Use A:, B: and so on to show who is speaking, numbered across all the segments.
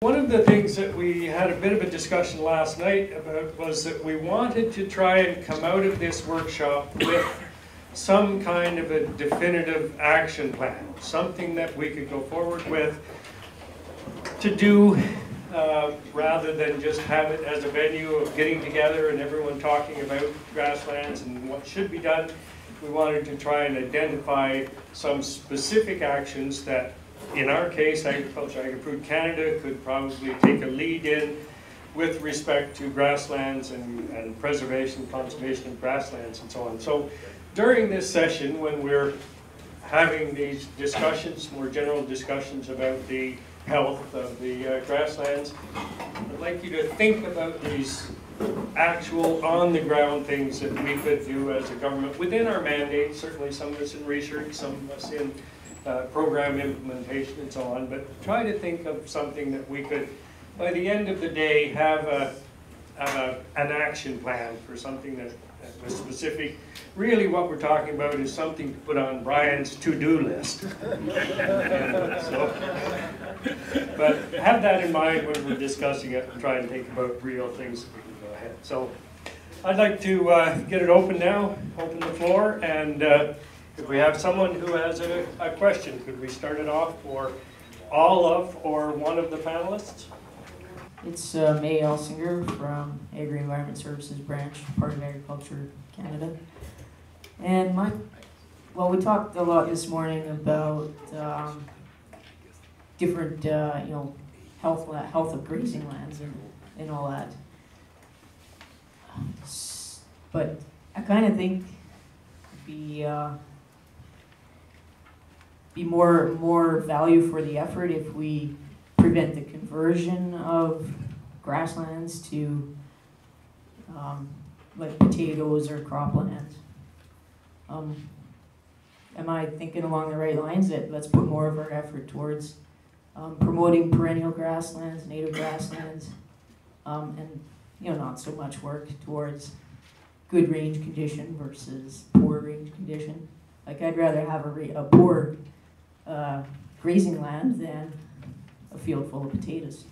A: One of the things that we had a bit of a discussion last night about was that we wanted to try and come out of this workshop with some kind of a definitive action plan, something that we could go forward with to do rather than just have it as a venue of getting together and everyone talking about grasslands and what should be done. We wanted to try and identify some specific actions that, in our case, Agriculture Agri-Food Canada could probably take a lead in with respect to grasslands and preservation, conservation of grasslands and so on. So during this session, when we're having these discussions, more general discussions about the health of the grasslands, I'd like you to think about these actual on-the-ground things that we could do as a government within our mandate. Certainly some of us in research, some of us in program implementation and so on, but try to think of something that we could, by the end of the day, have an action plan for something that was specific. Really what we're talking about is something to put on Brian's to-do list. But have that in mind when we're discussing it and try and think about real things that we can go ahead. So I'd like to get it open now, open the floor, and if we have someone who has a question, could we start it off for all of or one of the panelists?
B: It's May Elsinger from Agri-Environment Services Branch, part of Agriculture Canada. And we talked a lot this morning about different, health of grazing lands and all that. But I kind of think be more value for the effort if we prevent the conversion of grasslands to like potatoes or croplands. Am I thinking along the right lines that let's put more of our effort towards promoting perennial grasslands, native grasslands, and not so much work towards good range condition versus poor range condition? Like, I'd rather have a poor grazing land than a field full of potatoes.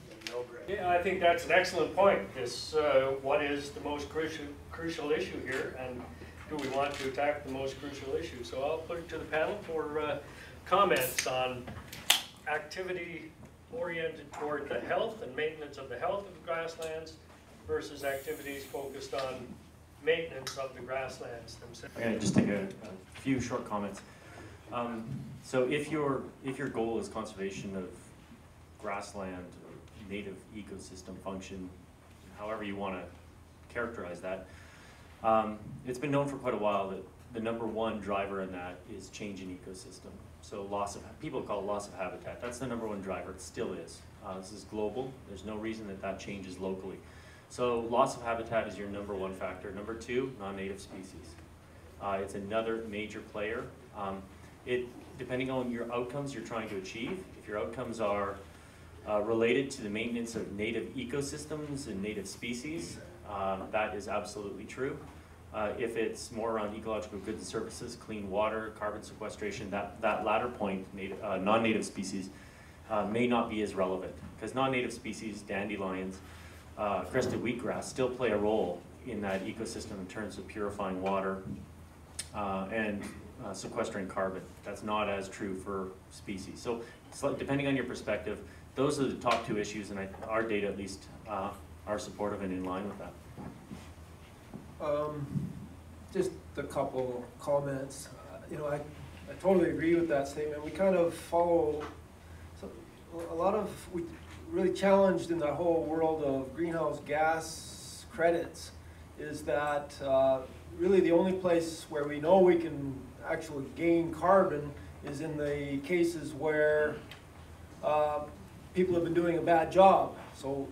A: Yeah, I think that's an excellent point. This what is the most crucial issue here, and do we want to attack the most crucial issue? So I'll put it to the panel for comments on activity oriented toward the health and maintenance of the health of the grasslands versus activities focused on maintenance of the grasslands themselves.
C: I'm going to just take a few short comments. So if your goal is conservation of grassland or native ecosystem function, however you want to characterize that, it's been known for quite a while that the #1 driver in that is change in ecosystem. So people call it loss of habitat. That's the #1 driver. It still is. This is global. There's no reason that changes locally. So loss of habitat is your #1 factor. #2, non-native species. It's another major player. Depending on your outcomes you're trying to achieve, if your outcomes are related to the maintenance of native ecosystems and native species, that is absolutely true. If it's more around ecological goods and services, clean water, carbon sequestration, that latter point, non-native species, may not be as relevant, because non-native species, dandelions, crested wheatgrass still play a role in that ecosystem in terms of purifying water and sequestering carbon. That's not as true for species. So depending on your perspective, those are the top 2 issues, and our data at least are supportive and in line with that.
D: Just a couple comments. I totally agree with that statement. We kind of follow we really challenged in the whole world of greenhouse gas credits is that really the only place where we know we can actually gain carbon is in the cases where people have been doing a bad job. So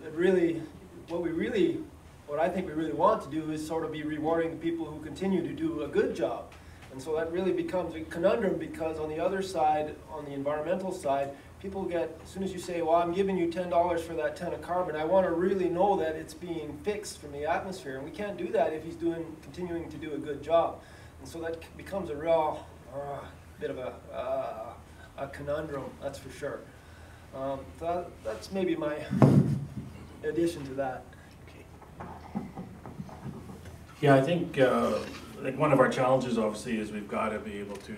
D: what I think we really want to do is sort of be rewarding the people who continue to do a good job. And so that really becomes a conundrum, because on the other side, on the environmental side, people get, as soon as you say, well, I'm giving you $10 for that ton of carbon, I want to really know that it's being fixed from the atmosphere. And we can't do that if he's continuing to do a good job. And so that becomes a real bit of a conundrum, that's for sure. That's maybe my addition to that.
E: Yeah, I think one of our challenges obviously is we've got to be able to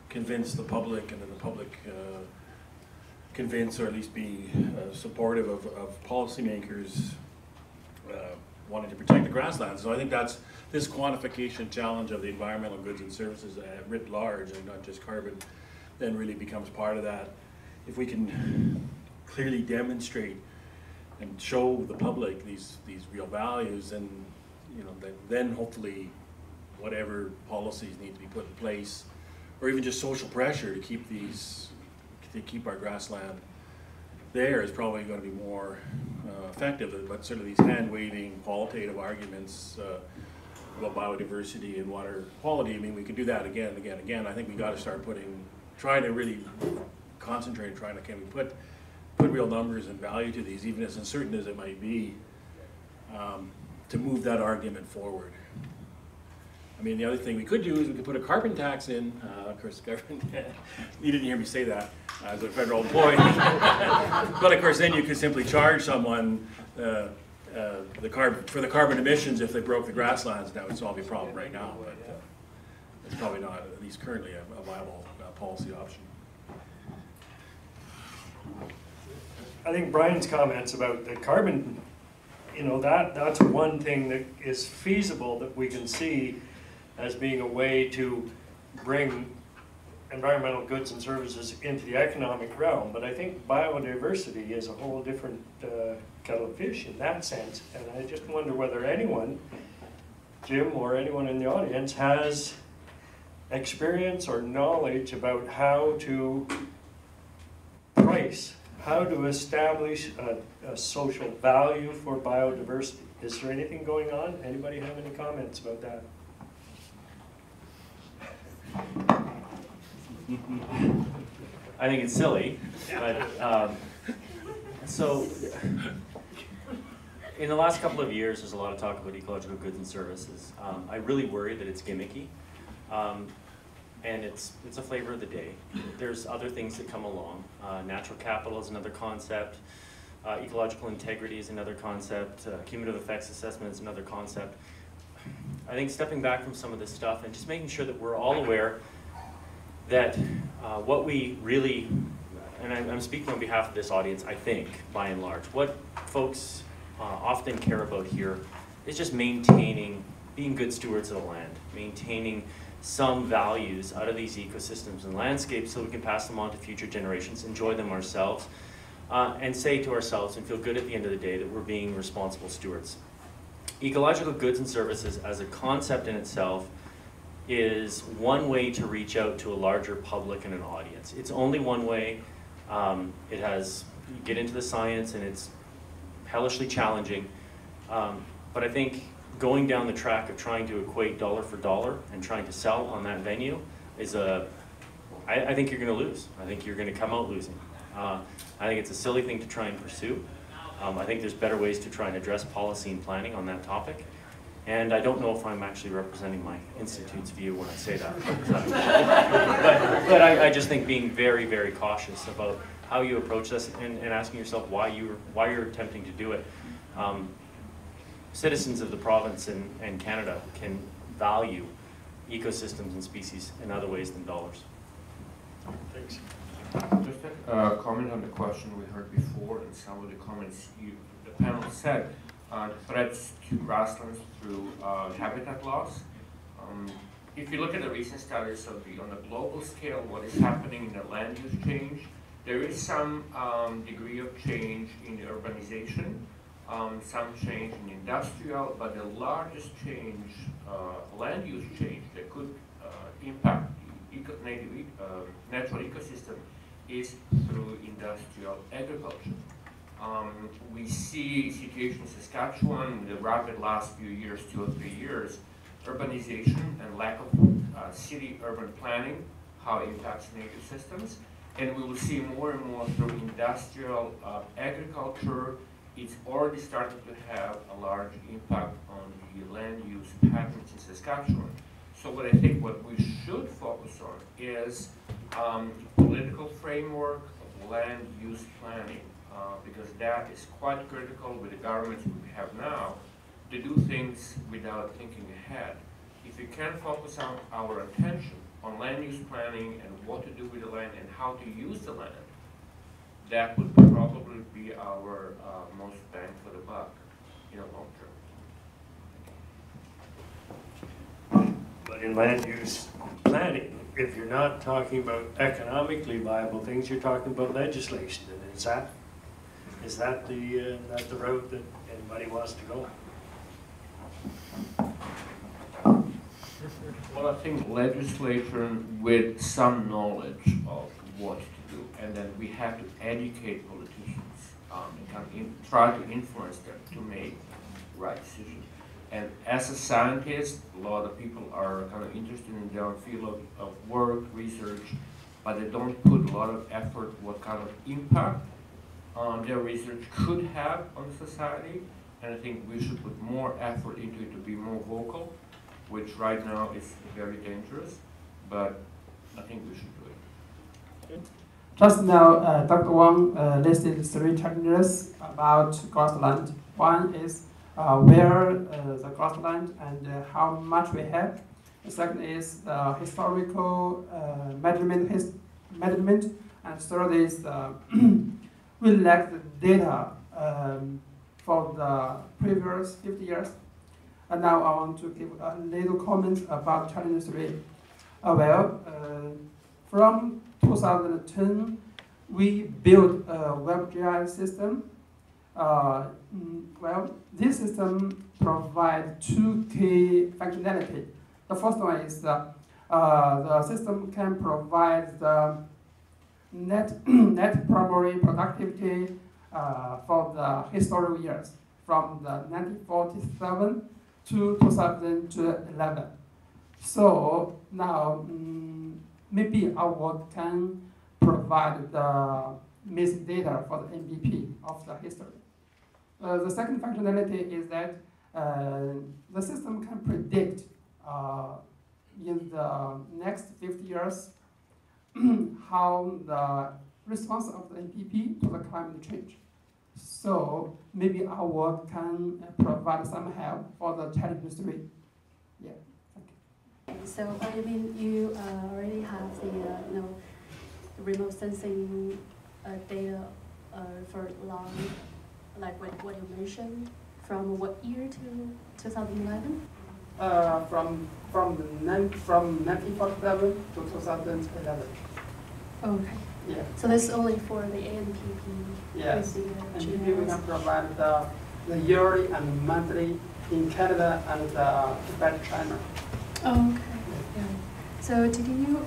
E: convince the public, and then the public convince or at least be supportive of policymakers wanting to protect the grasslands. So I think that's this quantification challenge of the environmental goods and services writ large, and not just carbon, then really becomes part of that. If we can clearly demonstrate and show the public these real values, and then hopefully whatever policies need to be put in place, or even just social pressure to keep our grassland there is probably going to be more effective. But sort of these hand-waving qualitative arguments about biodiversity and water quality, I mean, we can do that again and again and again. I think we got to start trying to really concentrate, can we put real numbers and value to these, even as uncertain as it might be, to move that argument forward. I mean, the other thing we could do is we could put a carbon tax in. Of course, government, you didn't hear me say that as a federal employee. But of course, then you could simply charge someone for the carbon emissions if they broke the grasslands. That would solve your problem right now, but it's probably not, at least currently, a viable policy option.
A: I think Brian's comments about the carbon, that's one thing that is feasible that we can see as being a way to bring environmental goods and services into the economic realm. But I think biodiversity is a whole different kettle of fish in that sense. And I just wonder whether anyone, Jim or anyone in the audience, has experience or knowledge about how to price, how to establish a social value for biodiversity. Is there anything going on? Anybody have any comments about that?
C: I think it's silly, but so in the last couple of years, there's a lot of talk about ecological goods and services. I really worry that it's gimmicky, and it's a flavor of the day. There's other things that come along. Natural capital is another concept. Ecological integrity is another concept. Cumulative effects assessment is another concept. I think stepping back from some of this stuff and just making sure that we're all aware that what we really, and I'm speaking on behalf of this audience, I think, by and large, what folks often care about here is just maintaining, being good stewards of the land, maintaining some values out of these ecosystems and landscapes so we can pass them on to future generations, enjoy them ourselves, and say to ourselves and feel good at the end of the day that we're being responsible stewards. Ecological goods and services as a concept in itself is one way to reach out to a larger public and an audience. It's only one way. You get into the science and it's hellishly challenging. But I think going down the track of trying to equate dollar for dollar and trying to sell on that venue is I think you're gonna lose. I think you're gonna come out losing. I think it's a silly thing to try and pursue. I think there's better ways to try and address policy and planning on that topic. And I don't know if I'm actually representing my institute's view when I say that. But I just think being very, very cautious about how you approach this and asking yourself why you're attempting to do it. Citizens of the province and Canada can value ecosystems and species in other ways than dollars.
A: Thanks.
F: Just a comment on the question we heard before and some of the comments the panel said. Threats to grasslands through habitat loss. If you look at the recent studies on a global scale, what is happening in the land use change, there is some degree of change in urbanization, some change in industrial, but the largest change, land use change that could impact natural ecosystem is through industrial agriculture. We see situation in Saskatchewan in the rapid last few years, 2 or 3 years, urbanization and lack of city-urban planning, how it impacts native systems. And we will see more and more through industrial agriculture. It's already starting to have a large impact on the land use patterns in Saskatchewan. So what I think what we should focus on is political framework, land use planning, because that is quite critical with the governments we have now to do things without thinking ahead. If we can focus our attention on land use planning and what to do with the land and how to use the land, that would probably be our most bang for the buck in the long term.
A: But in land use planning, if you're not talking about economically viable things, you're talking about legislation, and is that the route that anybody wants to go?
F: Well, I think legislature with some knowledge of what to do, and then we have to educate politicians and kind of try to influence them to make right decisions. And as a scientist, a lot of people are kind of interested in their field of work, research, but they don't put a lot of effort what kind of impact their research could have on society. And I think we should put more effort into it to be more vocal, which right now is very dangerous, but I think we should do it.
G: Just now, Dr. Wang listed 3 challenges about grassland. One is where the grassland and how much we have. The second is the historical measurement, and third is we lack the data for the previous 50 years. And now I want to give a little comment about challenge 3. From 2010, we built a WebGIS system. This system provides 2 key functionality. The first one is the system can provide the net primary productivity for the historical years from the 1947 to 2011. So now maybe our work can provide the missing data for the MVP of the history. The second functionality is that the system can predict in the next 50 years how the response of the MPP to the climate change. So maybe our work can provide some help for the challenge 3. Yeah.
H: Okay. So I mean, you already have the remote sensing data for long, like what you mentioned, from what year to 2011?
G: From 1947 to 2011.
H: Okay.
G: Yeah.
H: So this is only for the ANPP.
G: Yes. And maybe we can provide the yearly and monthly in Canada and Tibet, China.
H: Oh, okay. Yeah. So did you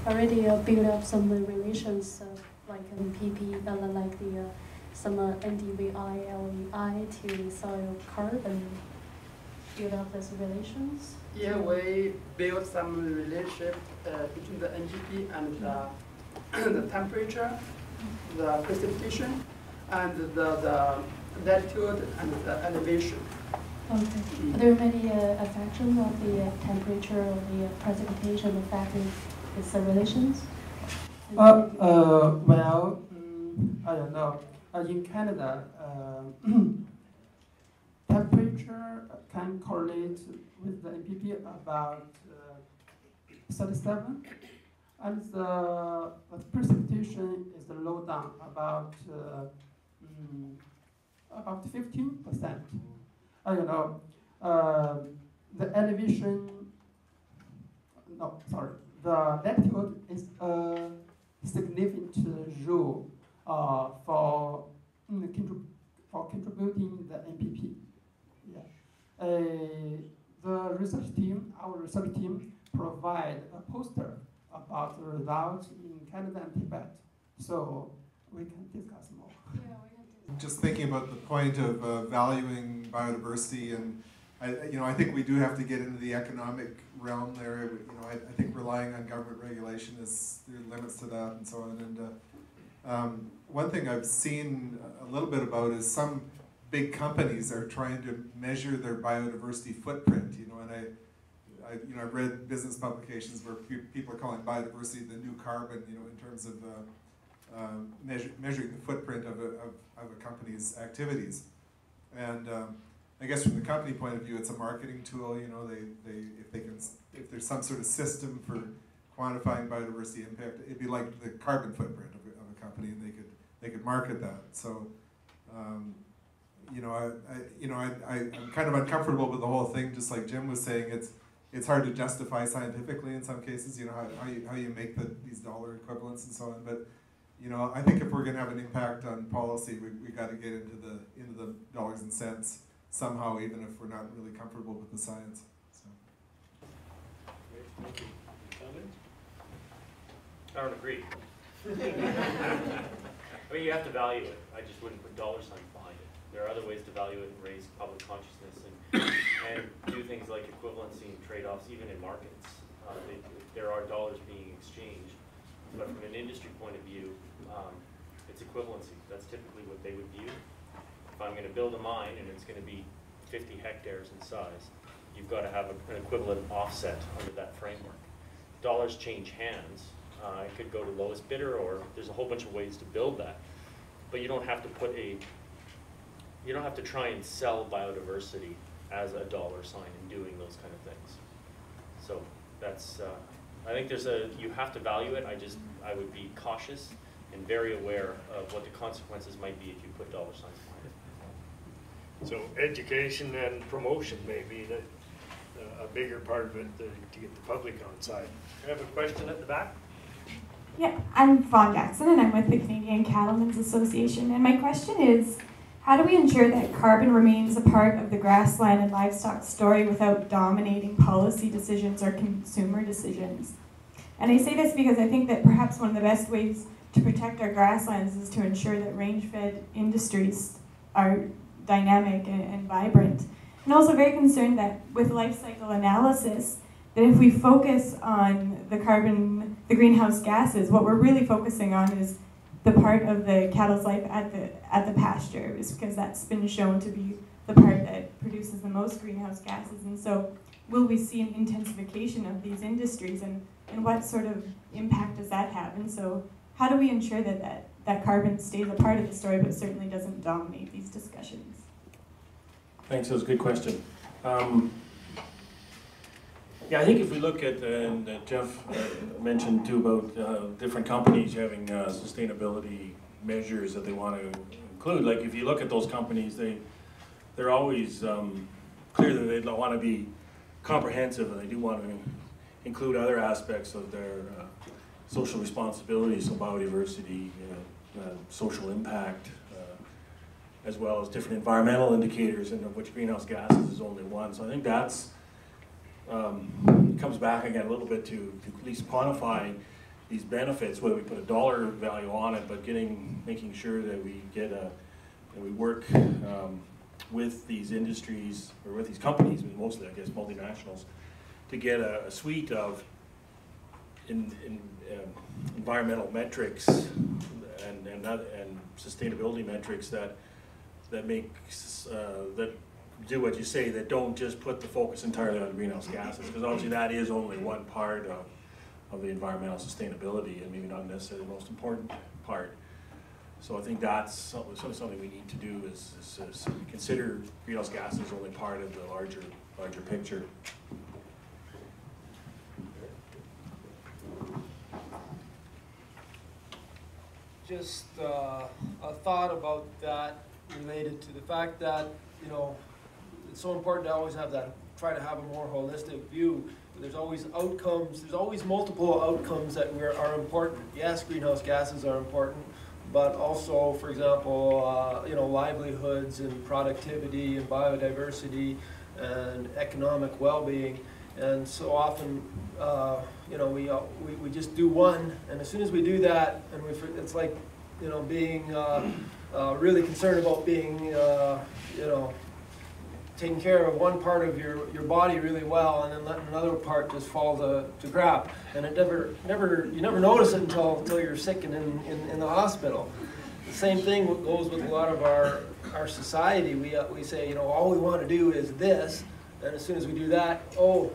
H: already build up some relations like NPP, like the some NDVI, LEI to soil carbon? Build up those relations?
G: Yeah, we built some relationship between the NGP and the temperature, the precipitation, and the latitude and the elevation.
H: Okay. Are there many affections of the temperature or the precipitation affecting its relations?
G: Well, I don't know. In Canada, temperature can correlate with the MPP about 37, and the precipitation is low down about 15%. I don't know. The elevation, no, sorry. The latitude is a significant role for contributing the MPP. Yeah. The research team, our research team, provide a poster about the results in Canada and Tibet, so we can discuss more.
I: Just thinking about the point of valuing biodiversity, and I think we do have to get into the economic realm there. I think relying on government regulation there are limits to that, and so on. And one thing I've seen a little bit about is some big companies are trying to measure their biodiversity footprint. And I've read business publications where people are calling biodiversity the new carbon. In terms of measuring the footprint of a company's activities. And I guess from the company point of view, it's a marketing tool. You know, if there's some sort of system for quantifying biodiversity impact, it'd be like the carbon footprint of a company, and they could market that. So, you know, I'm kind of uncomfortable with the whole thing. Just like Jim was saying, it's hard to justify scientifically in some cases. You know how you make these dollar equivalents and so on. But you know, I think if we're going to have an impact on policy, we got to get into the dollars and cents somehow, even if we're not really comfortable with the science. So.
C: Thank you. I don't agree. I mean, you have to value it. I just wouldn't put dollar signs behind it. There are other ways to value it and raise public consciousness and do things like equivalency and trade-offs, even in markets. There are dollars being exchanged. But from an industry point of view, it's equivalency. That's typically what they would view. If I'm going to build a mine and it's going to be 50 hectares in size, you've got to have an equivalent offset under that framework. Dollars change hands. It could go to lowest bidder, or there's a whole bunch of ways to build that. But you don't have to try and sell biodiversity as a dollar sign in doing those kind of things. So that's, I think you have to value it. I would be cautious and very aware of what the consequences might be if you put dollar signs behind it.
A: So education and promotion may be a bigger part of it to get the public on side. I have a question at the back.
J: Yeah, I'm Fawn Jackson, and I'm with the Canadian Cattlemen's Association. And my question is, how do we ensure that carbon remains a part of the grassland and livestock story without dominating policy decisions or consumer decisions? And I say this because I think that perhaps one of the best ways to protect our grasslands is to ensure that range-fed industries are dynamic and vibrant. And also very concerned that with life cycle analysis, that if we focus on the greenhouse gases, what we're really focusing on is the part of the cattle's life at the pasture, is because that's been shown to be the part that produces the most greenhouse gases. And so will we see an intensification of these industries, and what sort of impact does that have? And so how do we ensure that carbon stays a part of the story but certainly doesn't dominate these discussions?
E: Thanks, that was a good question. Yeah, I think if we look at, and Jeff mentioned too about different companies having sustainability measures that they want to include. Like if you look at those companies, they're always clear that they don't want to be comprehensive, and they do want to include other aspects of their social responsibility, so biodiversity, social impact, as well as different environmental indicators, and of which greenhouse gases is only one. So I think that's comes back again a little bit to at least quantify these benefits, whether we put a dollar value on it, but making sure that we get that we work with these industries, or with these companies, mostly I guess multinationals, to get a suite of environmental metrics and sustainability metrics that do what you say, that don't just put the focus entirely on greenhouse gases, because obviously that is only one part of the environmental sustainability, and maybe not necessarily the most important part. So I think that's something we need to do is consider greenhouse gases only part of the larger picture.
D: Just a thought about that related to the fact that, you know, it's so important to always try to have a more holistic view. There's always outcomes, there's always multiple outcomes that are important. Yes, greenhouse gases are important, but also, for example, you know, livelihoods and productivity and biodiversity and economic well-being. And so often, you know, we just do one, and as soon as we do that, and it's like, you know, being really concerned about being, you know, taking care of one part of your body really well, and then letting another part just fall to crap, and it you never notice it until you're sick and in the hospital. The same thing goes with a lot of our society. We say, you know, all we want to do is this, and as soon as we do that, oh,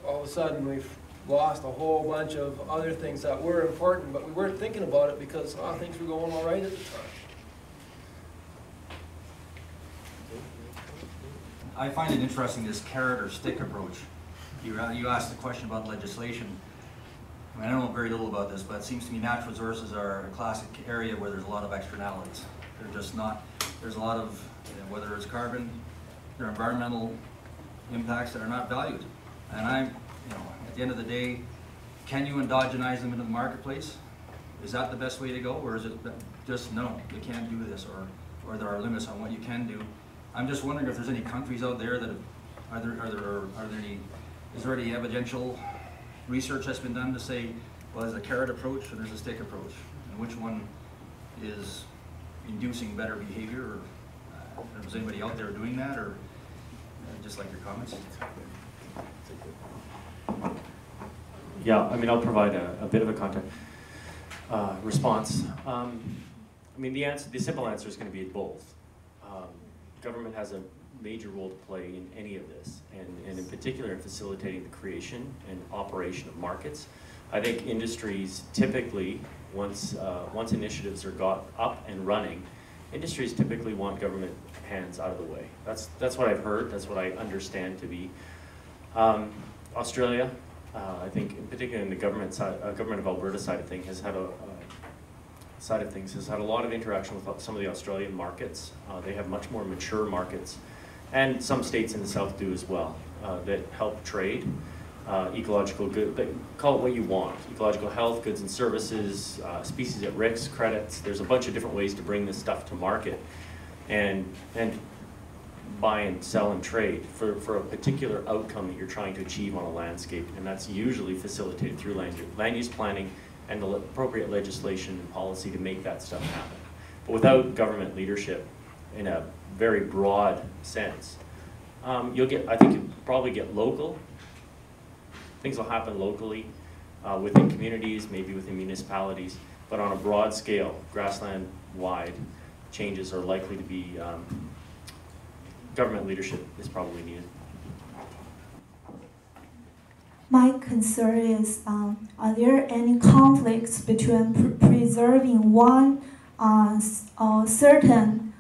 D: all of a sudden we've lost a whole bunch of other things that were important, but we weren't thinking about it because things were going all right at the time.
K: I find it interesting, this carrot or stick approach. You asked the question about legislation. I mean, I don't know very little about this, but it seems to me natural resources are a classic area where there's a lot of externalities. They're just not, there's a lot of, whether it's carbon, there are environmental impacts that are not valued. And at the end of the day, can you endogenize them into the marketplace? Is that the best way to go, or is it just no, you can't do this, or there are limits on what you can do? I'm just wondering if there's any countries out there that is there any evidential research that's been done to say, well, there's a carrot approach or there's a stick approach, and which one is inducing better behavior, or is anybody out there doing that, or just like your comments?
C: Yeah, I mean, I'll provide a bit of a context response. I mean, the simple answer is going to be both. Government has a major role to play in any of this, and in particular in facilitating the creation and operation of markets. I think industries typically, once initiatives are got up and running, industries typically want government hands out of the way. That's what I've heard, that's what I understand to be. Australia, I think, in particular in the government side, government of Alberta side of things, has had a lot of interaction with some of the Australian markets. They have much more mature markets, and some states in the south do as well, that help trade ecological good, call it what you want, ecological health, goods and services, species at risk, credits. There's a bunch of different ways to bring this stuff to market and buy and sell and trade for a particular outcome that you're trying to achieve on a landscape, and that's usually facilitated through land use planning and the appropriate legislation and policy to make that stuff happen. But without government leadership in a very broad sense, I think you'll probably get local. Things will happen locally within communities, maybe within municipalities, but on a broad scale, grassland-wide changes are likely to be, government leadership is probably needed.
J: My concern is, are there any conflicts between preserving one certain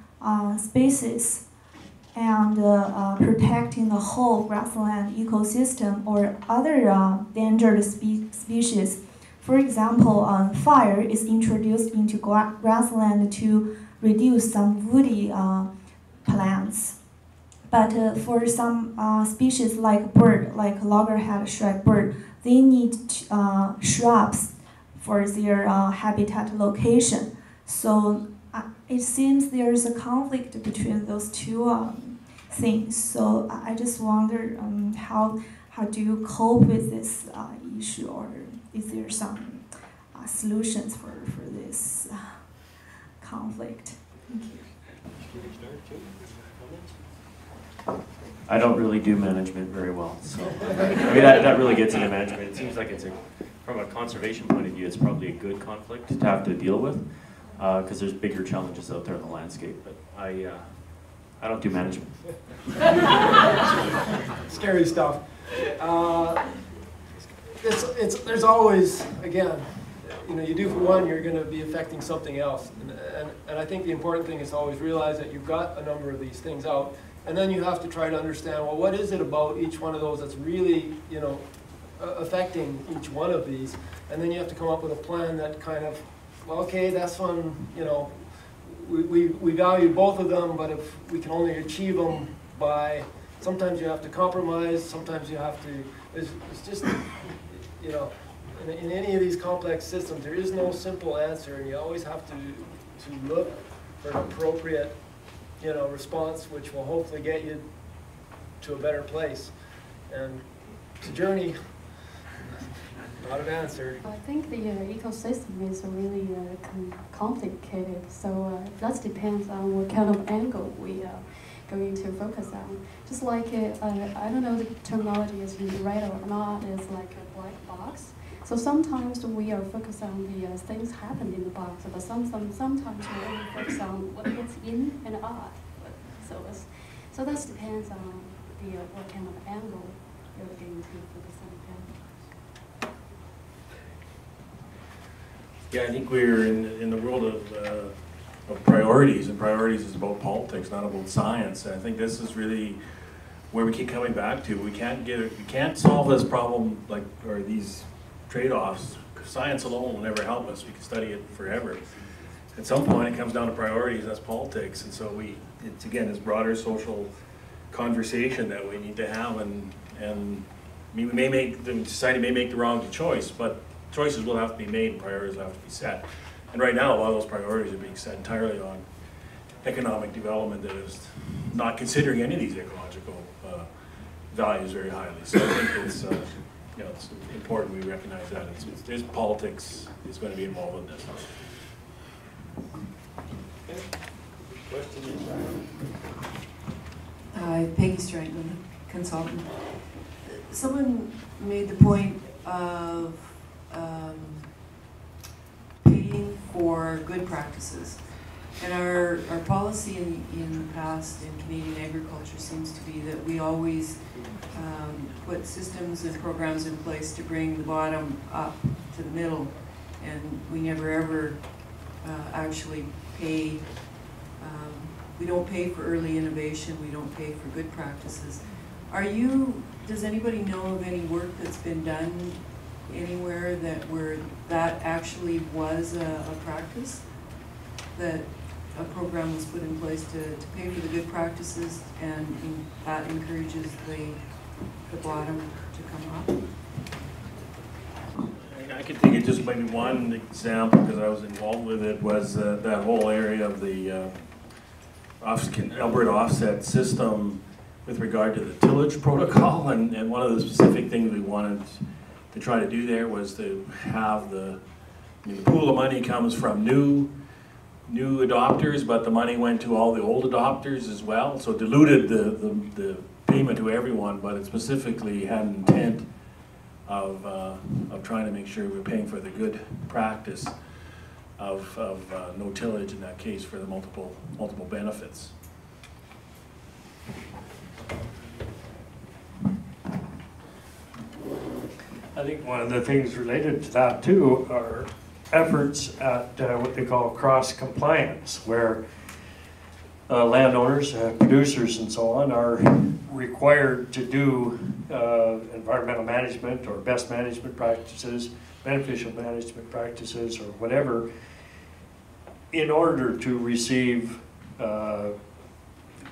J: species and protecting the whole grassland ecosystem or other endangered species? For example, fire is introduced into grassland to reduce some woody plants. But for some species like bird, like loggerhead shrike-bird, they need shrubs for their habitat location. So it seems there is a conflict between those two things. So I just wonder how do you cope with this issue, or is there some solutions for this conflict? Thank you.
C: I don't really do management very well, so I mean that really gets into management. It seems like from a conservation point of view, it's probably a good conflict to have to deal with because there's bigger challenges out there in the landscape. But I don't do management.
D: Scary stuff. There's always, again, you do for one, you're going to be affecting something else, and I think the important thing is to always realize that you've got a number of these things out. And then you have to try to understand, well, what is it about each one of those that's really, affecting each one of these? And then you have to come up with a plan that kind of, well, okay, that's one, we value both of them, but if we can only achieve them by, sometimes you have to compromise, sometimes you have to, it's just, in any of these complex systems, there is no simple answer, and you always have to look for an appropriate response, which will hopefully get you to a better place. And it's a journey, not an answer.
H: I think the ecosystem is really complicated, so that depends on what kind of angle we are going to focus on. Just like, I don't know the terminology is right or not, it's like a black box. So sometimes we are focused on the things happen in the box, but sometimes we only focus on what gets in and out. So that depends on what kind of angle you're going to focus on.
E: Yeah, I think we're in the world of priorities, and priorities is about politics, not about science. And I think this is really where we keep coming back to. We can't solve this problem or these trade-offs. Science alone will never help us. We can study it forever. At some point, it comes down to priorities. That's politics, and so it's again this broader social conversation that we need to have. And society may make the wrong choice, but choices will have to be made and priorities will have to be set. And right now, a lot of those priorities are being set entirely on economic development that is not considering any of these ecological values very highly. So I think it's it's important we recognize that. There's politics is going to be involved in this.
A: Okay. Question?
L: Hi, Peggy Strangman, consultant. Someone made the point of paying for good practices. And our policy in the past in Canadian agriculture seems to be that we always put systems and programs in place to bring the bottom up to the middle, and we never ever actually pay. We don't pay for early innovation, we don't pay for good practices. Does anybody know of any work that's been done anywhere where that actually was a practice? That a program was put in place to pay for the good practices, and that encourages the bottom to come up?
E: I could think of just maybe one example, because I was involved with it, was that whole area of the Alberta offset system with regard to the tillage protocol, and one of the specific things we wanted to try to do there was to have the pool of money comes from new adopters, but the money went to all the old adopters as well, so it diluted the payment to everyone, but it specifically had an intent of trying to make sure we're paying for the good practice of no tillage in that case for the multiple benefits.
A: I think one of the things related to that too are efforts at what they call cross-compliance, where landowners, producers and so on are required to do environmental management or best management practices, beneficial management practices or whatever, in order to receive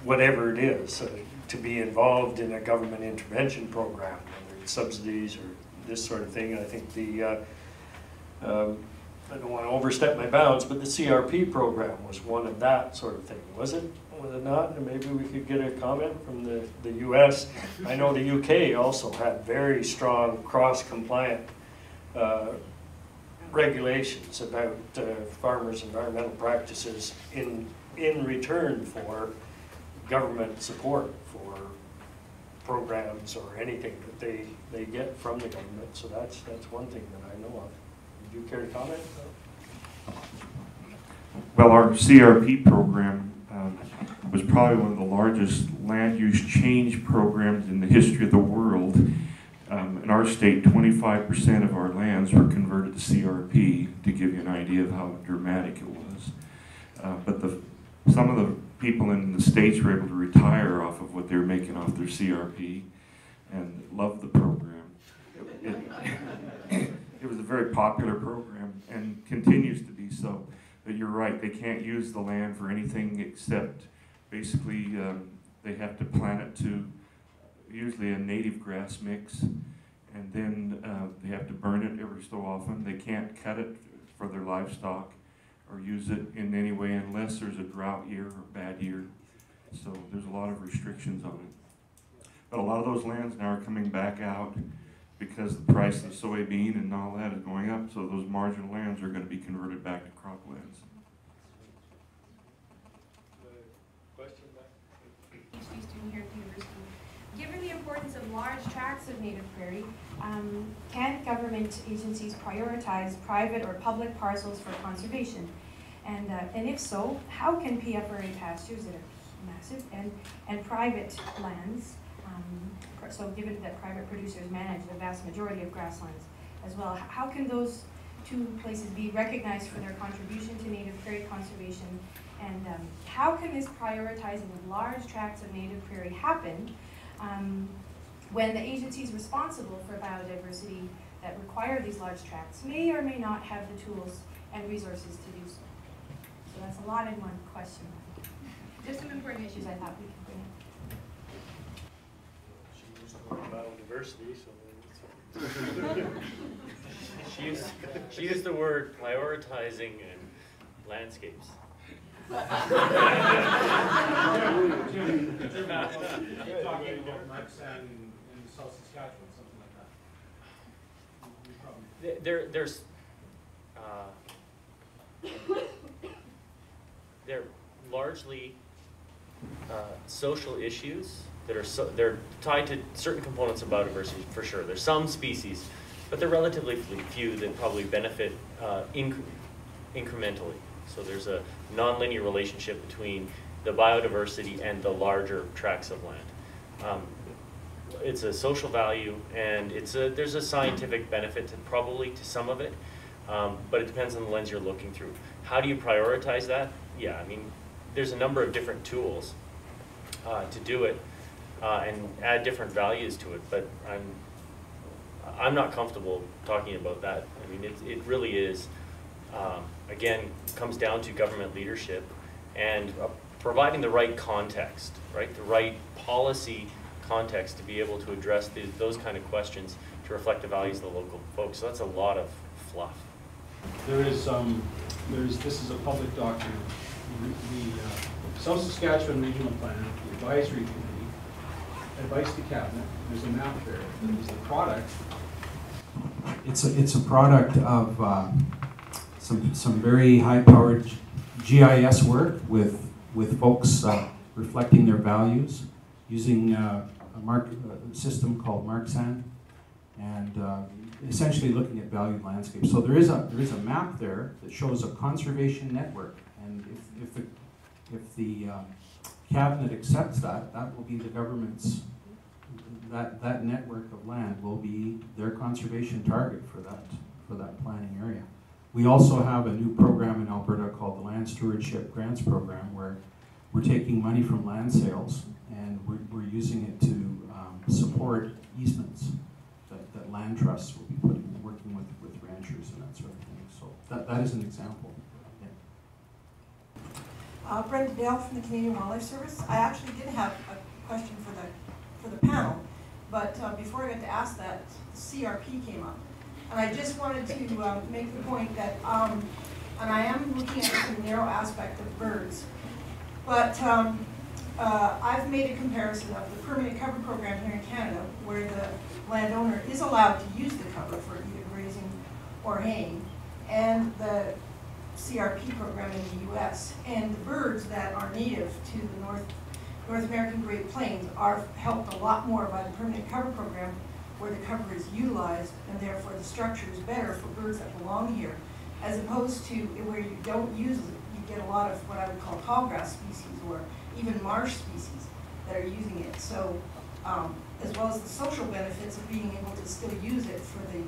A: whatever it is, to be involved in a government intervention program, whether it's subsidies or this sort of thing. I think I don't want to overstep my bounds, but the CRP program was one of that sort of thing, was it? Was it not? And maybe we could get a comment from the US. I know the UK also had very strong cross-compliant regulations about farmers' environmental practices in return for government support for programs or anything that they get from the government. So that's one thing that I know of. Would you care to comment?
M: Well, our CRP program was probably one of the largest land use change programs in the history of the world. In our state, 25% of our lands were converted to CRP, to give you an idea of how dramatic it was. But some of the people in the States were able to retire off of what they were making off their CRP and loved the program. It was a very popular program and continues to be so. But you're right, they can't use the land for anything except basically they have to plant it to usually a native grass mix, and then they have to burn it every so often. They can't cut it for their livestock or use it in any way unless there's a drought year or bad year. So there's a lot of restrictions on it. But a lot of those lands now are coming back out because the price of the soybean and all that is going up, so those marginal lands are going to be converted back to croplands.
A: Question back?
N: PhD student here at the university. Given the importance of large tracts of native prairie, can government agencies prioritize private or public parcels for conservation? And if so, how can PFRA pastures that are massive and private lands, so given that private producers manage the vast majority of grasslands as well, how can those two places be recognized for their contribution to native prairie conservation? And how can this prioritizing of large tracts of native prairie happen when the agencies responsible for biodiversity that require these large tracts may or may not have the tools and resources to do so? So that's a lot in one question. Just some important issues I thought we could bring up.
C: She used the word biodiversity, so she used the word prioritizing and landscapes.
G: Talking about Marksand in South Saskatchewan, something like that.
C: They're largely social issues that are they're tied to certain components of biodiversity for sure. There's some species, but they're relatively few that probably benefit incrementally. So there's a nonlinear relationship between the biodiversity and the larger tracts of land. It's a social value, and there's a scientific benefit probably to some of it, but it depends on the lens you're looking through. How do you prioritize that? Yeah, I mean, there's a number of different tools to do it and add different values to it, but I'm not comfortable talking about that. I mean, it really is, again, comes down to government leadership and providing the right context, right? The right policy context to be able to address those kind of questions to reflect the values of the local folks. So that's a lot of fluff.
O: This is a public document. The South Saskatchewan Regional Plan, the Advisory Committee, advice to Cabinet. There's a map there. There's the product. It's a product of some very high-powered GIS work with folks reflecting their values using a system called Marksand, and essentially looking at valued landscapes. So there is a map there that shows a conservation network, and if the cabinet accepts that, that will be the government's, that network of land will be their conservation target for that planning area. We also have a new program in Alberta called the Land Stewardship Grants Program, where we're taking money from land sales and we're using it to support easements that land trusts will be working with ranchers and that sort of thing. So that is an example.
P: Yeah. Brenda Dale from the Canadian Wildlife Service. I actually did have a question for the panel, but before I got to ask that, CRP came up. And I just wanted to make the point that, and I am looking at some narrow aspect of birds, but I've made a comparison of the permanent cover program here in Canada, where the landowner is allowed to use the cover for either grazing or haying, and the CRP program in the US. And the birds that are native to the North American Great Plains are helped a lot more by the permanent cover program, where the cover is utilized, and therefore the structure is better for birds that belong here, as opposed to where you don't use it. You get a lot of what I would call tallgrass species or even marsh species that are using it. So as well as the social benefits of being able to still use it for the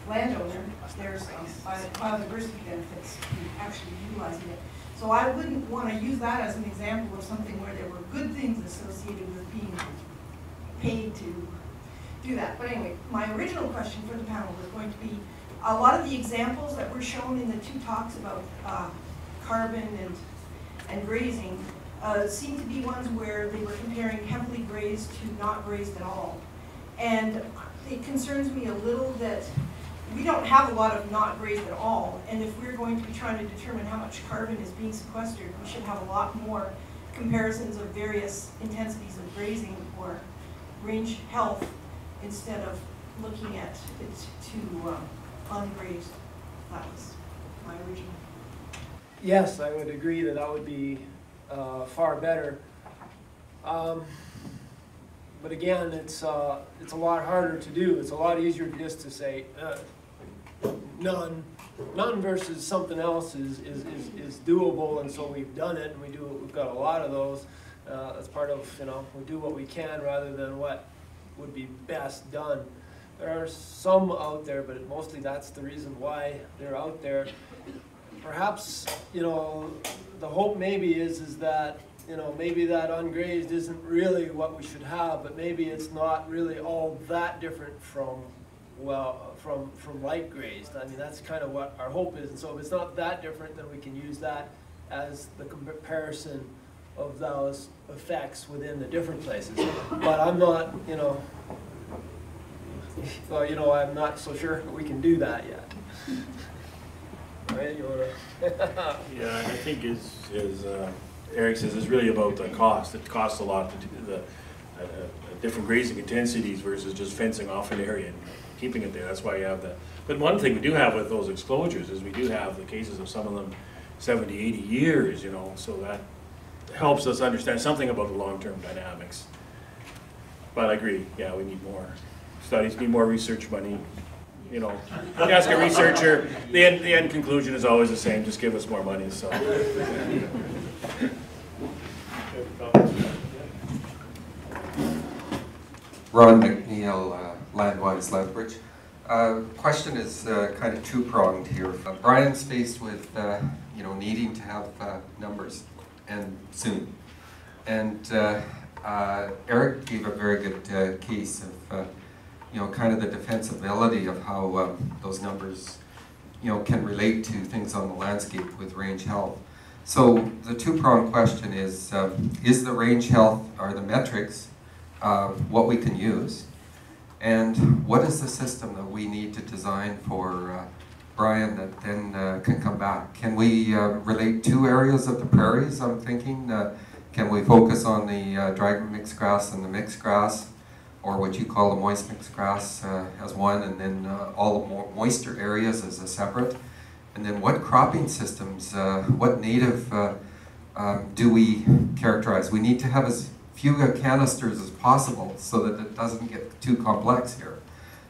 P: landowner, there's biodiversity benefits to actually utilizing it. So I wouldn't want to use that as an example of something where there were good things associated with being paid to do that. But anyway, my original question for the panel was going to be, a lot of the examples that were shown in the two talks about carbon and grazing seem to be ones where they were comparing heavily grazed to not grazed at all. And it concerns me a little that we don't have a lot of not grazed at all, and if we're going to be trying to determine how much carbon is being sequestered, we should have a lot more comparisons of various intensities of grazing or range health, instead of looking at it to ungrazed. That was my original.
D: Yes, I would agree that that would be far better. But again, it's a lot harder to do. It's a lot easier just to say none versus something else is doable, and so we've done it, and we've got a lot of those. That's part of, we do what we can rather than what would be best done. There are some out there, but mostly that's the reason why they're out there. Perhaps, you know, the hope maybe is that, you know, maybe that ungrazed isn't really what we should have, but maybe it's not really all that different from, well, from light grazed. I mean, that's kind of what our hope is. And so if it's not that different, then we can use that as the comparison of those effects within the different places. But I'm not, you know, well, you know, I'm not so sure we can do that yet. Right? You wanna
E: Yeah, I think as Eric says, it's really about the cost. It costs a lot to do the different grazing intensities versus just fencing off an area and keeping it there. That's why you have the. But one thing we do have with those exclosures is we do have the cases of some of them 70, 80 years, you know, so that helps us understand something about the long-term dynamics. But I agree, yeah, we need more studies, need more research money. You know, you ask a researcher, the end conclusion is always the same, just give us more money, so.
Q: Ron McNeil, Landwise Lethbridge. Question is kind of two-pronged here. Brian's faced with, you know, needing to have numbers, and soon. And Eric gave a very good case of, you know, kind of the defensibility of how those numbers, you know, can relate to things on the landscape with range health. So the two-pronged question is the range health, are the metrics what we can use? And what is the system that we need to design for Brian that then can come back? Can we relate two areas of the prairies, I'm thinking? Can we focus on the dry mixed grass and the mixed grass, or what you call the moist mixed grass as one, and then all the moister areas as a separate? And then what cropping systems, what native do we characterize? We need to have as few canisters as possible so that it doesn't get too complex here.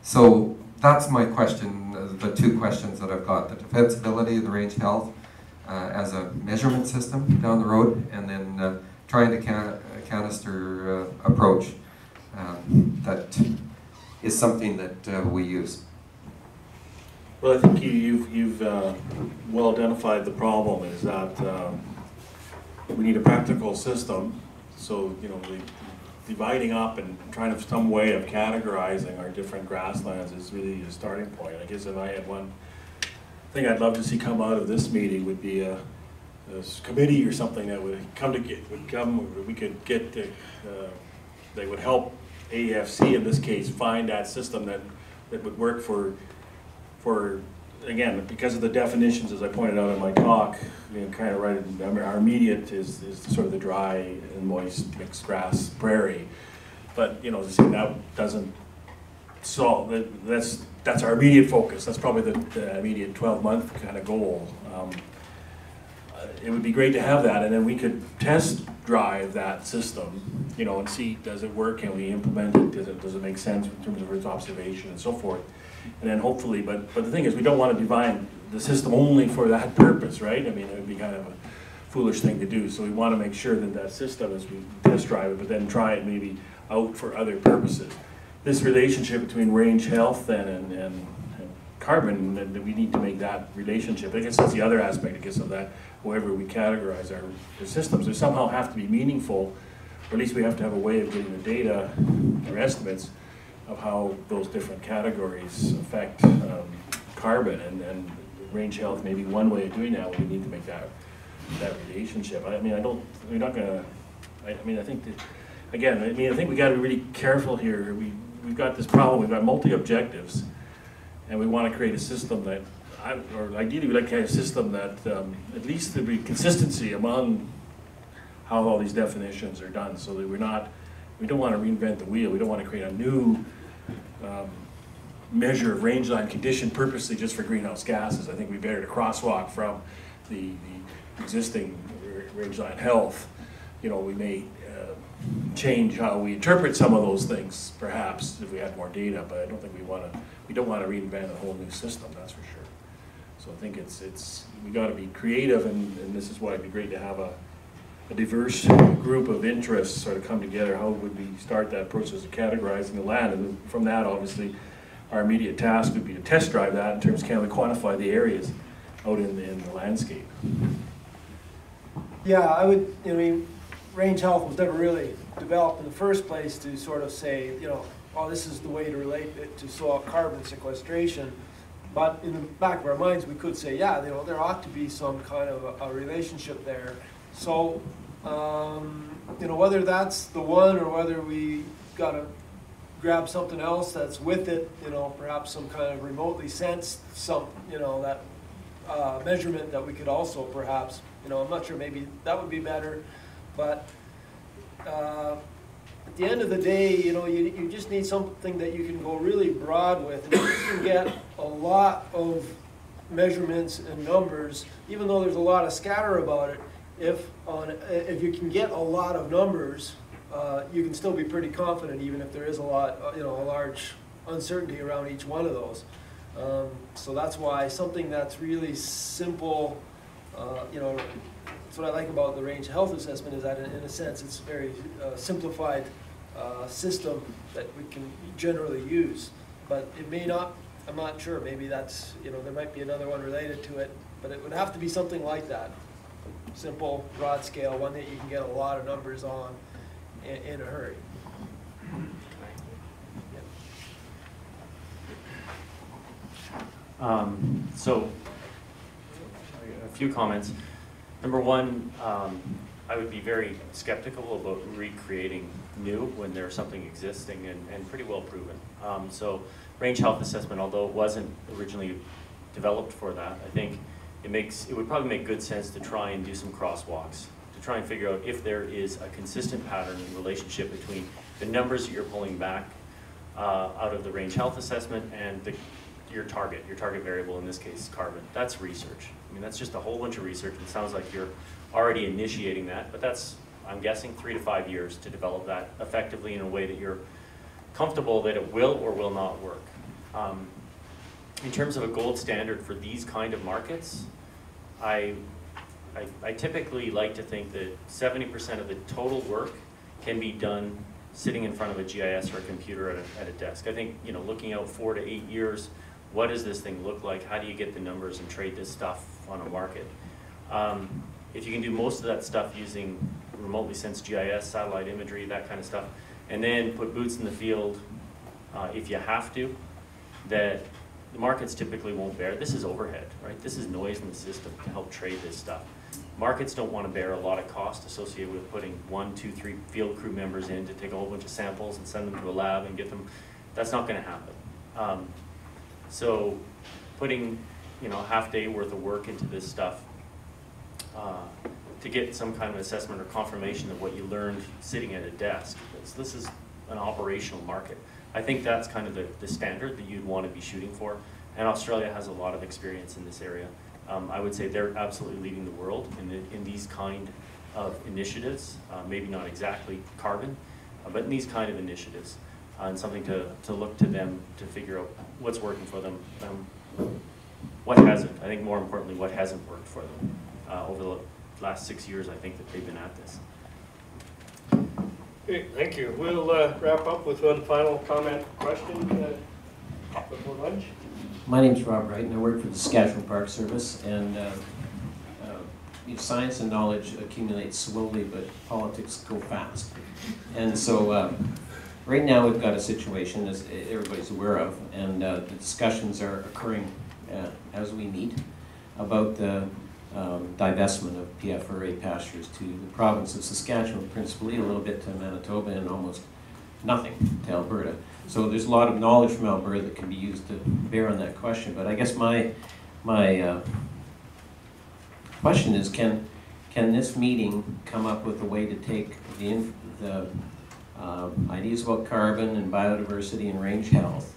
Q: So that's my question, the two questions that I've got, the defensibility of the range health as a measurement system down the road, and then trying to canister approach that is something that we use.
E: Well, I think you've well identified the problem is that we need a practical system. So, you know, dividing up and trying to some way of categorizing our different grasslands is really a starting point. I guess if I had one thing I'd love to see come out of this meeting would be a committee or something that would we could get they would help AFC in this case find that system that would work for again, because of the definitions, as I pointed out in my talk, you know, kind of right, our immediate is sort of the dry and moist mixed grass prairie. But, you know, as I say, that doesn't solve, that's our immediate focus. That's probably the immediate 12-month kind of goal. It would be great to have that, and then we could test drive that system, you know, and see, does it work? Can we implement it? Does it make sense in terms of its observation and so forth? And then hopefully, but the thing is, we don't want to define the system only for that purpose, right? I mean, it would be kind of a foolish thing to do. So we want to make sure that that system, as we test drive it, but then try it maybe out for other purposes. This relationship between range health and carbon, that we need to make that relationship. I guess that's the other aspect, I guess, of that. However we categorize our systems, they somehow have to be meaningful, or at least we have to have a way of getting the data or estimates of how those different categories affect carbon, and range health may be one way of doing that. We need to make that relationship. I mean, we're not gonna. I mean, I think that, again, I mean, I think we got to be really careful here. We've got this problem. We've got multi-objectives, and we want to create a system that, or ideally, we'd like to create a system that at least there be consistency among how all these definitions are done, so that we don't want to reinvent the wheel. We don't want to create a new measure of rangeline condition purposely just for greenhouse gases. I think we better to crosswalk from the existing rangeline health. You know, we may change how we interpret some of those things, perhaps, if we had more data. But I don't think we don't want to reinvent a whole new system. That's for sure. So I think we got to be creative, and this is why it'd be great to have a diverse group of interests sort of come together. How would we start that process of categorizing the land? And from that, obviously, our immediate task would be to test drive that in terms of can we quantify the areas out in the landscape.
D: Yeah, I would, I mean, range health was never really developed in the first place to sort of say, oh, this is the way to relate it to soil carbon sequestration. But in the back of our minds, we could say, yeah, there ought to be some kind of a relationship there. So, whether that's the one or whether we got to grab something else that's with it, perhaps some kind of remotely sensed that measurement that we could also perhaps, I'm not sure, maybe that would be better. But at the end of the day, you just need something that you can go really broad with. And if you can get a lot of measurements and numbers, even though there's a lot of scatter about it, if you can get a lot of numbers, you can still be pretty confident, even if there is a large uncertainty around each one of those. So that's why something that's really simple, that's what I like about the range health assessment, is that in a sense it's a very simplified system that we can generally use. But it may not, I'm not sure, maybe that's, there might be another one related to it, but it would have to be something like that. Simple, broad scale, one that you can get a lot of numbers on in a hurry.
C: So, a few comments. Number one, I would be very skeptical about recreating new when there's something existing and pretty well proven. So, range health assessment, although it wasn't originally developed for that, I think it would probably make good sense to try and do some crosswalks, to try and figure out if there is a consistent pattern in relationship between the numbers that you're pulling back out of the range health assessment and your target variable, in this case carbon. That's research. I mean, that's just a whole bunch of research. It sounds like you're already initiating that, but that's, I'm guessing, 3 to 5 years to develop that effectively in a way that you're comfortable that it will or will not work. In terms of a gold standard for these kind of markets, I typically like to think that 70% of the total work can be done sitting in front of a GIS or a computer at a desk. I think, looking out 4 to 8 years, what does this thing look like? How do you get the numbers and trade this stuff on a market? If you can do most of that stuff using remotely sensed GIS, satellite imagery, that kind of stuff, and then put boots in the field if you have to, that the markets typically won't bear. This is overhead, right? This is noise in the system to help trade this stuff. Markets don't want to bear a lot of cost associated with putting 1, 2, 3 field crew members in to take a whole bunch of samples and send them to a lab and get them. That's not going to happen. So putting, half day worth of work into this stuff to get some kind of assessment or confirmation of what you learned sitting at a desk. This is an operational market. I think that's kind of the standard that you'd want to be shooting for, and Australia has a lot of experience in this area. I would say they're absolutely leading the world in these kind of initiatives, maybe not exactly carbon, but in these kind of initiatives, and something to look to them to figure out what's working for them, what hasn't. I think more importantly, what hasn't worked for them over the last 6 years. I think that they've been at this.
A: Okay, thank you. We'll wrap up with one final comment question before lunch.
R: My name's Rob Wright, and I work for the Saskatchewan Park Service. And science and knowledge accumulate slowly, but politics go fast. And so right now we've got a situation, as everybody's aware of, and the discussions are occurring as we meet about the divestment of PFRA pastures to the province of Saskatchewan, principally, a little bit to Manitoba, and almost nothing to Alberta. So there's a lot of knowledge from Alberta that can be used to bear on that question. But I guess my question is, can this meeting come up with a way to take the ideas about carbon and biodiversity and range health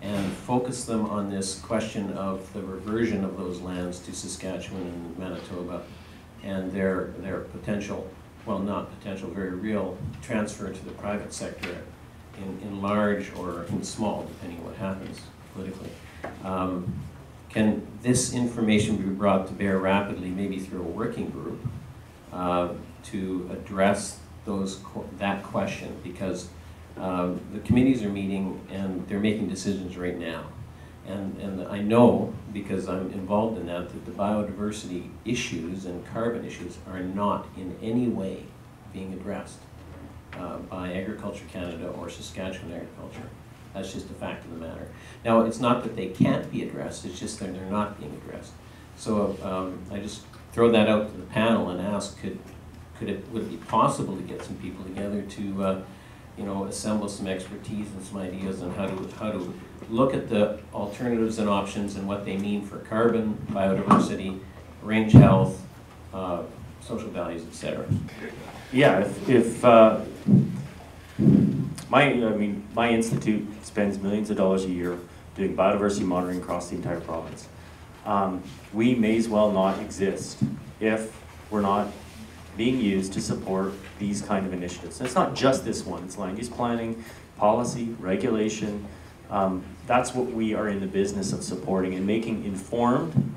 R: and focus them on this question of the reversion of those lands to Saskatchewan and Manitoba and their potential, well, not potential, very real transfer to the private sector in large or in small, depending on what happens politically. Can this information be brought to bear rapidly, maybe through a working group, to address that question? Because The committees are meeting and they're making decisions right now. And I know, because I'm involved in that the biodiversity issues and carbon issues are not in any way being addressed by Agriculture Canada or Saskatchewan Agriculture. That's just a fact of the matter. Now, it's not that they can't be addressed, it's just that they're not being addressed. So I just throw that out to the panel and ask, would it be possible to get some people together to you know, assemble some expertise and some ideas on how to look at the alternatives and options and what they mean for carbon, biodiversity, range health, social values, etc.
C: Yeah, if my institute spends millions of dollars a year doing biodiversity monitoring across the entire province. We may as well not exist if we're not being used to support these kind of initiatives. And it's not just this one, it's land use planning, policy, regulation. That's what we are in the business of supporting and making informed,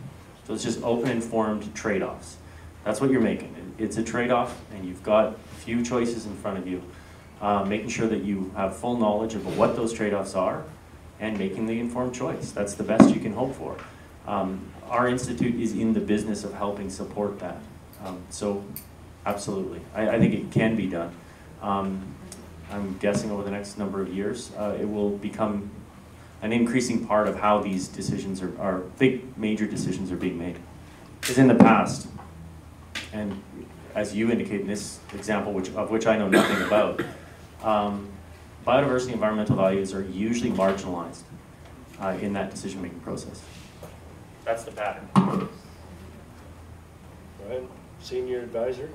C: so it's just open informed trade-offs. That's what you're making. It's a trade-off and you've got a few choices in front of you. Making sure that you have full knowledge of what those trade-offs are and making the informed choice. That's the best you can hope for. Our institute is in the business of helping support that. So absolutely, I think it can be done. I'm guessing over the next number of years, it will become an increasing part of how these decisions are big major decisions are being made. Because in the past, and as you indicate in this example, of which I know nothing about, biodiversity and environmental values are usually marginalized in that decision-making process. That's the pattern.
S: Brian, senior advisor.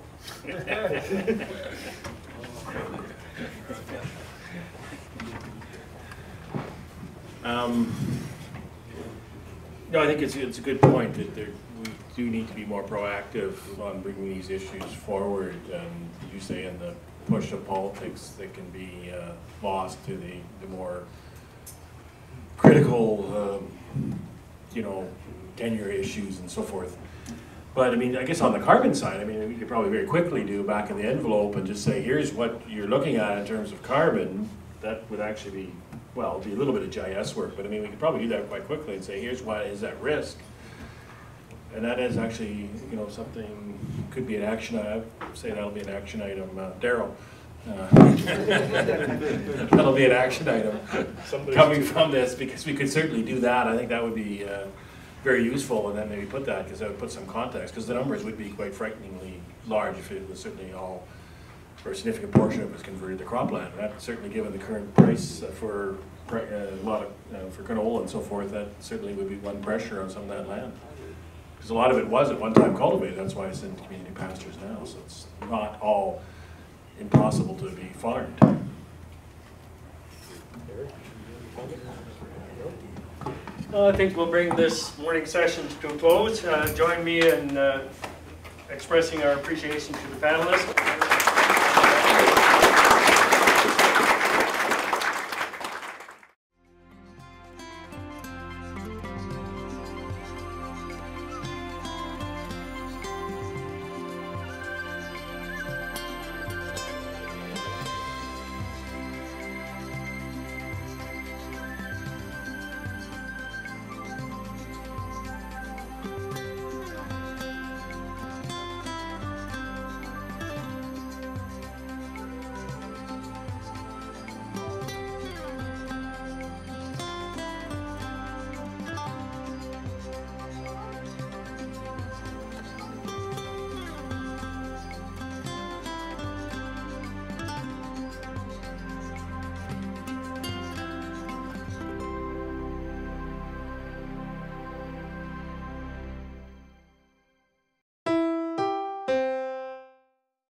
E: No, I think it's a good point that we do need to be more proactive on bringing these issues forward. You say in the push of politics that can be lost to the more critical, you know, tenure issues and so forth. But I mean, I guess on the carbon side, I mean, we could probably very quickly do back in the envelope and just say, here's what you're looking at in terms of carbon. That would actually be, well, it'd be a little bit of GIS work, but I mean, we could probably do that quite quickly and say, here's what is at risk. And that is actually, you know, something, could be an action, I'd say that'll be an action item. Daryl. That'll be an action item coming from this, because we could certainly do that. I think that would be very useful, and then maybe put that, because that would put some context, because the numbers would be quite frighteningly large if it was certainly all, or a significant portion of it was converted to cropland. That certainly, given the current price for a lot of for canola and so forth, that certainly would be one pressure on some of that land. Because a lot of it was at one time cultivated. That's why it's in community pastures now. So it's not all impossible to be farmed.
S: I think we'll bring this morning session to a close. Join me in expressing our appreciation to the panelists.